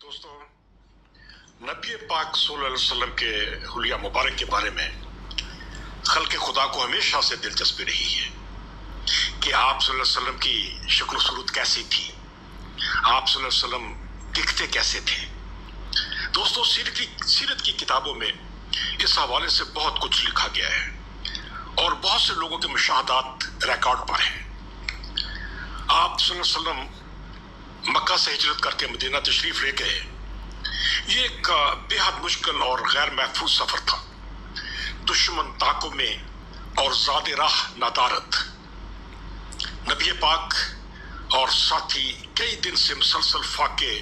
दोस्तों, नबी पाक सल्लल्लाहु अलैहि वसल्लम के हुलिया मुबारक के बारे में खल्क़े खुदा को हमेशा से दिलचस्पी रही है कि आप सल्लल्लाहु अलैहि वसल्लम की शक्ल सूरत कैसी थी, आप सल्लल्लाहु अलैहि वसल्लम दिखते कैसे थे। दोस्तों, सीरत की किताबों में इस हवाले से बहुत कुछ लिखा गया है और बहुत से लोगों के मुशाहदात रिकॉर्ड पर हैं। आप सल्लल्लाहु अलैहि वसल्लम मक्का से हिजरत करके मदीना तशरीफ ले गए। ये एक बेहद मुश्किल और गैर महफूज सफर था। दुश्मन ताक़ुब में और ज़ादे राह नादारत नबी पाक और साथी कई दिन से मुसलसल फाके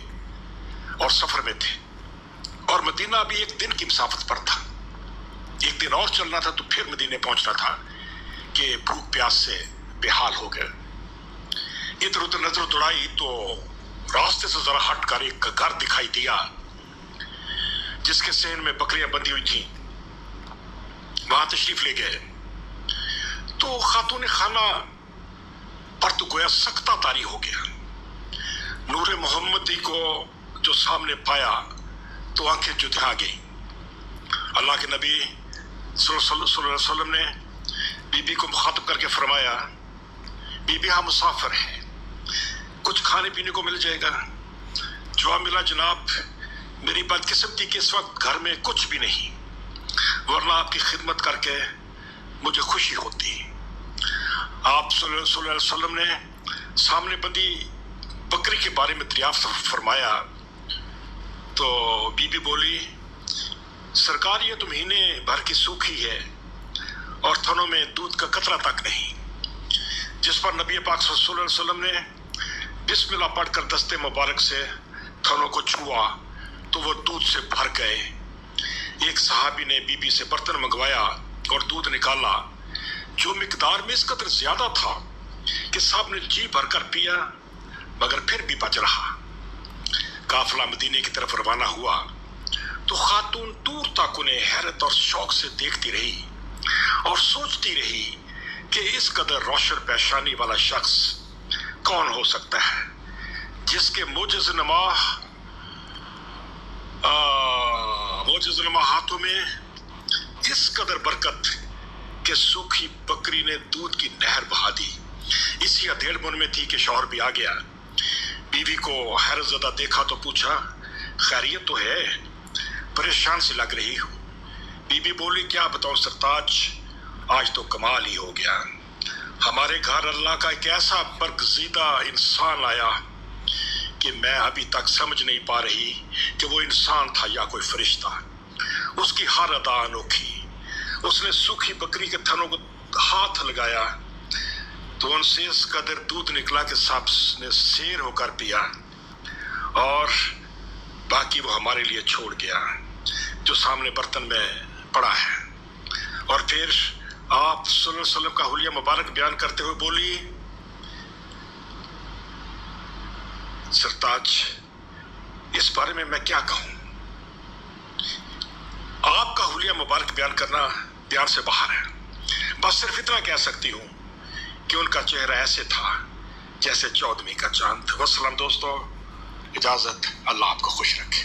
और सफर में थे और मदीना भी एक दिन की मुसाफत पर था। एक दिन और चलना था तो फिर मदीने पहुंचना था कि भूख प्यास से बेहाल हो गए। इधर उधर नजर दौड़ाई तो रास्ते से जरा हट कर एक घर दिखाई दिया जिसके सेन में बकरियां बंधी हुई थी। वहां तशरीफ ले गए तो खातून खाना पर तो गोया सख्ता तारी हो गया। नूरे मोहम्मदी को जो सामने पाया तो आंखें जुधिया गई। अल्लाह के नबी सल्लल्लाहु अलैहि वसल्लम ने बीबी को मुखातब करके फरमाया, बीबी हम मुसाफिर हैं, कुछ खाने पीने को मिल जाएगा। जवाब मिला, जनाब मेरी बदकिस्मती के इस वक्त घर में कुछ भी नहीं, वरना आपकी खिदमत करके मुझे खुशी होती। आप सल्लल्लाहु अलैहि वसल्लम ने सामने बंधी बकरी के बारे में दरियाफ्त फरमाया तो बीबी बोली, सरकार ये तो महीने भर की सूखी है और थनों में दूध का कतरा तक नहीं। जिस पर नबी पाक सल्लल्लाहु अलैहि वसल्लम ने बिस्मिल्लाह पढ़कर दस्ते मुबारक से थनों को छुआ तो वो दूध से भर गए। एक सहाबी ने बीबी से बर्तन मंगवाया और दूध निकाला जो मिकदार में इस कदर ज्यादा था कि साहब ने जी भरकर पिया मगर फिर भी बच रहा। काफिला मदीने की तरफ रवाना हुआ तो खातून दूर तक उन्हें हैरत और शौक से देखती रही और सोचती रही कि इस कदर रोशन पेशानी वाला शख्स कौन हो सकता है जिसके मोजिज़-ए-नुमा हाथों में इस कदर बरकत कि सूखी बकरी ने दूध की नहर बहा दी। इसी अधेड़ मन में थी कि शौहर भी आ गया। बीवी को हैरत ज़दा देखा तो पूछा, खैरियत तो है, परेशान सी लग रही हो। बीबी बोली, क्या बताऊं सरताज, आज तो कमाल ही हो गया। हमारे घर अल्लाह का एक ऐसा बरगज़ीदा इंसान आया कि मैं अभी तक समझ नहीं पा रही कि वो इंसान था या कोई फरिश्ता। उसकी हर अदा अनोखी। उसने सूखी बकरी के थनों को हाथ लगाया तो उनसे इस कदर दूध निकला कि सांप ने शेर होकर पिया और बाकी वो हमारे लिए छोड़ गया जो सामने बर्तन में पड़ा है। और फिर आप सल्लल्लाहु अलैहि वसल्लम का हुलिया मुबारक बयान करते हुए बोली, सरताज इस बारे में मैं क्या कहूं। आपका हुलिया मुबारक बयान करना बयान से बाहर है। बस सिर्फ इतना कह सकती हूं कि उनका चेहरा ऐसे था जैसे 14वीं का चांद। वस्सलाम दोस्तों, इजाजत, अल्लाह आपको खुश रखे।